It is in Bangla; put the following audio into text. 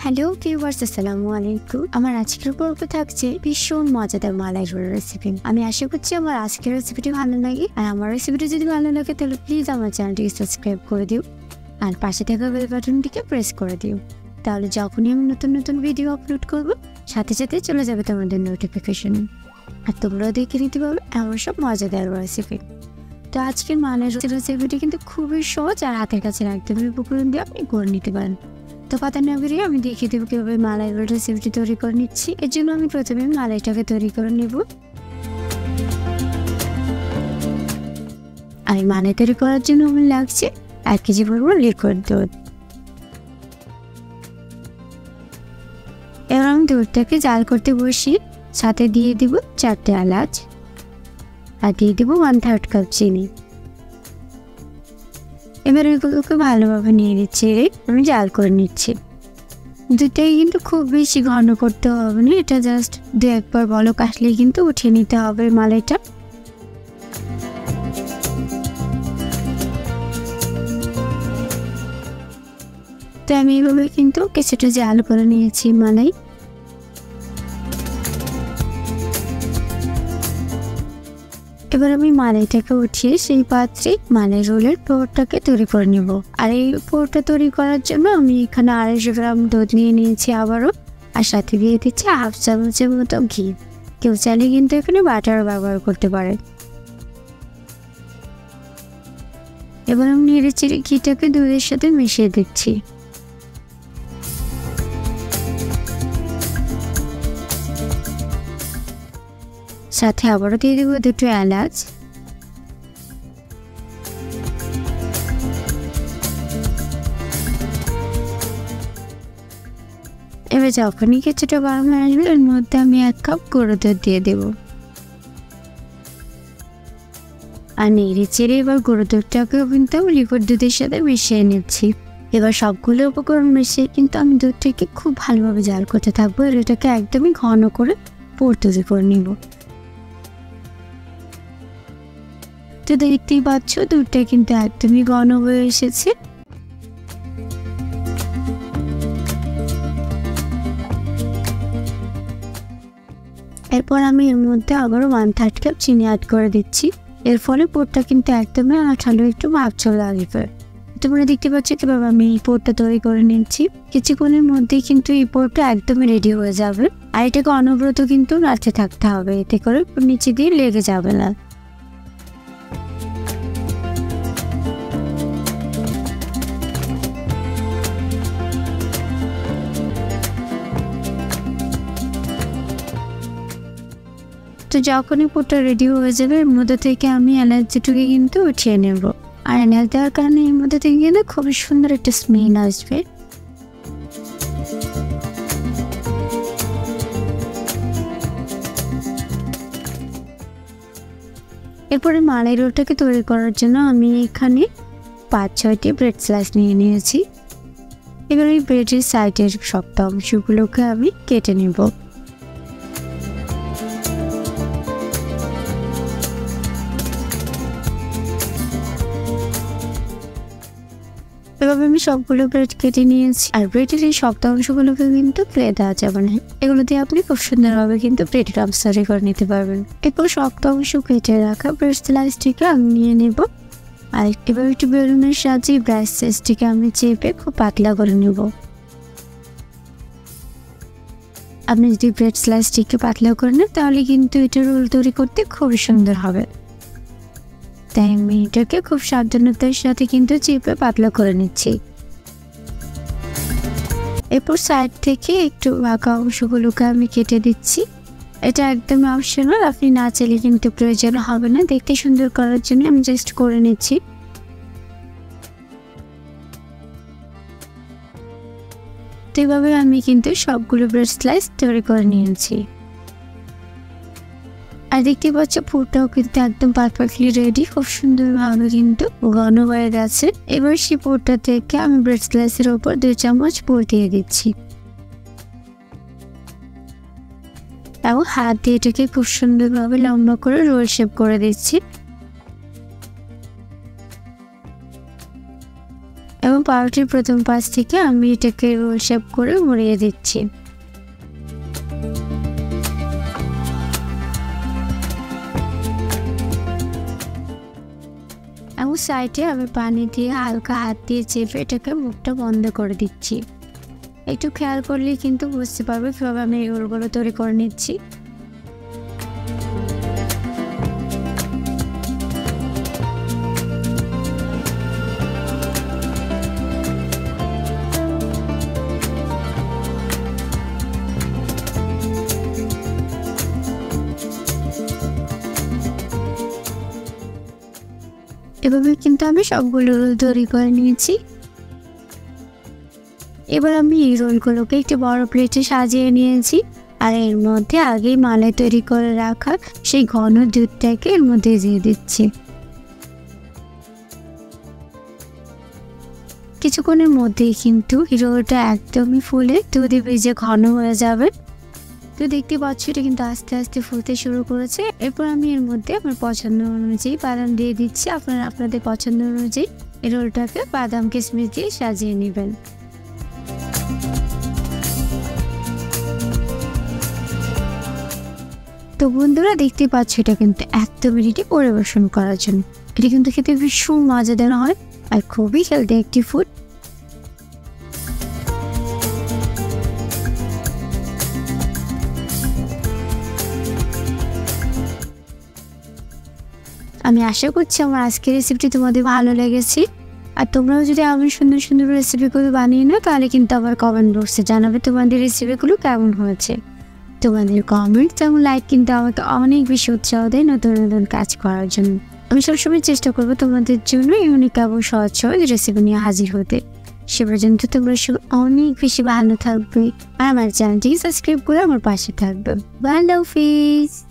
হ্যালো ভিউয়ার্স, আসসালামু আলাইকুম। আমার আজকের পর্বে থাকছে ভীষণ মজাদার মালাই রোলের রেসিপি। আমি আশা করছি আমার আজকের রেসিপিটি ভালো লাগে। আর আমার রেসিপিটি যদি ভালো লাগে তাহলে প্লিজ আমার চ্যানেলটিকে সাবস্ক্রাইব করে দিও আর পাশে থাকা বেল বাটনটিকে প্রেস করে দিও। তাহলে যখনই আমি নতুন নতুন ভিডিও আপলোড করব সাথে সাথে চলে যাবে তোমাদের নোটিফিকেশন, আর তোমরাও দেখে নিতে পারবে এমন সব মজাদার রেসিপি। তো আজকের মালাই রোলের রেসিপিটি কিন্তু খুবই সহজ আর হাতের কাছে একদমই উপকরণ দিয়ে আপনি করে নিতে পারেন। তো কথা না বেরিয়ে আমি দেখিয়ে দেবো কীভাবে মালাই রোল রেসিপিটি তৈরি করে নিচ্ছি। এর জন্য আমি প্রথমে মালাইটাকে তৈরি করে নেব। আর মালাই তৈরি করার জন্য আমার লাগছে 1 কেজি পরিমাণ লিকুইড দুধ। এবার আমি দুধটাকে জাল করতে বসি, সাথে দিয়ে দিব 4টে এলাচ আর দিয়ে দিব 1/3 কাপ চিনি। এবার এগুলোকে ভালোভাবে নিয়ে নিচ্ছি, আমি জাল করে নিচ্ছি। দুধটাকে কিন্তু খুব বেশি ঘন করতে হবে না, এটা জাস্ট 2-1 বার বলক আসলেই কিন্তু উঠিয়ে নিতে হবে মালাইটা। তো আমি এইভাবে কিন্তু কিছুটা জাল করে নিয়েছি মালাই। এবার আমি মালাইটাকে উঠিয়ে সেই পাত্রে মালাই রোলের পুরটাকে তৈরি করে নেব। আর এই পুরটা তৈরি করার জন্য আমি এখানে 250 গ্রাম দুধ নিয়ে নিয়েছি আবারও, আর সাথে দিয়ে দিচ্ছি 1/2 চামচের মতো ঘি। কেউ চাইলে কিন্তু এখানে বাটার ব্যবহার করতে পারে। এবার আমি নেড়ে চেড়ে ঘিটাকে দুধের সাথে মিশিয়ে দিচ্ছি। সাথে আবারও দিয়ে দেবো 2টো এলাচ। এবার যখনই কিছুটা গরম হয়ে আসবে এর মধ্যে আমি 1 কাপ গুঁড়ো দুধ দিয়ে দেবো। আর নেড়ে চেড়ে এবার গুঁড়ো দুধটাকেও কিন্তু আমি লিকুইড দুধের সাথে মিশিয়ে নিচ্ছি। এবার সবগুলো উপকরণ মিশিয়ে কিন্তু আমি দুধটাকে খুব ভালোভাবে জাল করতে থাকবো, আর এটাকে একদমই ঘন করে পুর তৈরি করে নিব। তো দেখতেই পাচ্ছ দুধটা কিন্তু একদমই ঘন হয়ে এসেছে। এরপর আমি এর মধ্যে আবারও 1/3 কাপ চিনি অ্যাড করে দিচ্ছি। এর ফলে পুরটা কিন্তু একদমই আঠালো একটু ভাব চলে আসবে। তোমরা দেখতে পাচ্ছ কিভাবে আমি এই পুরটা তৈরি করে নিচ্ছি। কিছুক্ষণের মধ্যেই কিন্তু এই পুরটা একদমই রেডি হয়ে যাবে। আর এটাকে অনবরত কিন্তু নাড়তে থাকতে হবে, এতে করে নিচে দিয়ে লেগে যাবে না। তো যখনই পুরটা রেডি হয়ে যাবে এর মধ্যে থেকে আমি এলাচ দুটোকে কিন্তু উঠিয়ে নেব। আর এলাচ দেওয়ার কারণে এর মধ্যে থেকে কিন্তু খুবই সুন্দর একটা স্মেল আসবে। এরপরে মালাই রোলটাকে তৈরি করার জন্য আমি এখানে 5-6টি ব্রেড স্লাইস নিয়ে নিয়েছি। এবার এই ব্রেডের সাইডের শক্ত অংশগুলোকে আমি কেটে নেব। এভাবে আমি সবগুলো ব্রেড কেটে নিয়েছি। আর ব্রেডের এই শক্ত অংশগুলোকে কিন্তু ফেলে দেওয়া যাবে না, এগুলো দিয়ে আপনি খুব সুন্দরভাবে কিন্তু ব্রেড ক্রাম্বস তৈরি করে নিতে পারবেন। এরপর শক্ত অংশ কেটে রাখা ব্রেড স্লাইসটিকে আমি নিয়ে নেব। আর এবার একটু বেলুনের সাহায্যে ব্রেড স্লাইসটিকে আমি চেপে খুব পাতলা করে নেব। আপনি যদি ব্রেড স্লাইসটিকে পাতলা করে নেন তাহলে কিন্তু এটা রোল তৈরি করতে খুবই সুন্দর হবে। তাই আমি এটাকে খুব সাবধানতার সাথে কিন্তু চেপে পাতলা করে নিচ্ছি। এরপর সাইড থেকে একটু বাঁকা অংশগুলোকে আমি কেটে দিচ্ছি। এটা একদম অপশনাল, আপনি না চাইলে কিন্তু প্রয়োজন হবে না। দেখতে সুন্দর করার জন্য আমি জাস্ট করে নিচ্ছি। তো এভাবে আমি কিন্তু সবগুলো ব্রেড স্লাইস তৈরি করে নিয়েছি। আর দেখতে পাচ্ছ পুরটাও কিন্তু একদম পারফেক্টলি রেডি, খুব সুন্দরভাবে কিন্তু ঘন হয়ে গেছে। এবার সেই পুরটা থেকে আমি ব্রেড স্লাইসের উপর 2 চামচ পুর দিয়ে দিচ্ছি এবং হাত দিয়ে এটাকে খুব সুন্দরভাবে লম্বা করে রোল শেপ করে দিচ্ছি। এবং পাউরুটির প্রথম পাশ থেকে আমি এটাকে রোল শেপ করে মুড়িয়ে দিচ্ছি। এবং সাইডে আমি পানি দিয়ে হালকা হাত দিয়ে চেপে এটাকে মুখটা বন্ধ করে দিচ্ছি। একটু খেয়াল করলে কিন্তু বুঝতে পারবে কিভাবে আমি এই রোলগুলো তৈরি করে নিচ্ছি। এভাবে কিন্তু আমি সবগুলো রোল তৈরি করে নিয়েছি। এবার আমি এই রোলগুলোকে একটি বড় প্লেটে সাজিয়ে নিয়েছি আর এর মধ্যে আগেই মালাই তৈরি করে রাখা সেই ঘন দুধটাকে এর মধ্যে দিয়ে দিচ্ছি। কিছুক্ষণের মধ্যেই কিন্তু এই রোলটা একদমই ফুলে দুধে ভিজে ঘন হয়ে যাবে। তো দেখতে পাচ্ছ এটা কিন্তু আস্তে আস্তে ফুলতে শুরু করেছে। এরপর আমি এর মধ্যে আমার পছন্দ অনুযায়ী বাদাম দিয়ে দিচ্ছি। আপনারা আপনাদের পছন্দ অনুযায়ী এই রোলটাকে বাদাম কিশমিশ দিয়ে সাজিয়ে নেবেন। তো বন্ধুরা দেখতে পাচ্ছ এটা কিন্তু একদমই রেডি পরিবেশন করার জন্য। এটা কিন্তু খেতে ভীষণ মজাদার হয় আর খুবই হেলদি একটি ফুড। আমি আশা করছি আমার আজকের রেসিপিটি তোমাদের ভালো লেগেছে। আর তোমরাও যদি আমার সুন্দর সুন্দর রেসিপিগুলো বানিয়ে নাও তাহলে কিন্তু আবার কমেন্ট বক্সে জানাবে তোমাদের রেসিপিগুলো কেমন হয়েছে। তোমাদের কমেন্ট এবং লাইক কিন্তু আমাকে অনেক বেশি উৎসাহ দেয় নতুন নতুন কাজ করার জন্য। আমি সবসময় চেষ্টা করবো তোমাদের জন্য ইউনিক এবং সহজ সহজ রেসিপি নিয়ে হাজির হতে। সে পর্যন্ত তোমরা অনেক বেশি ভালো থাকবে আর আমার চ্যানেলটি সাবস্ক্রাইব করে আমার পাশে থাকবে। আল্লাহ হাফিজ।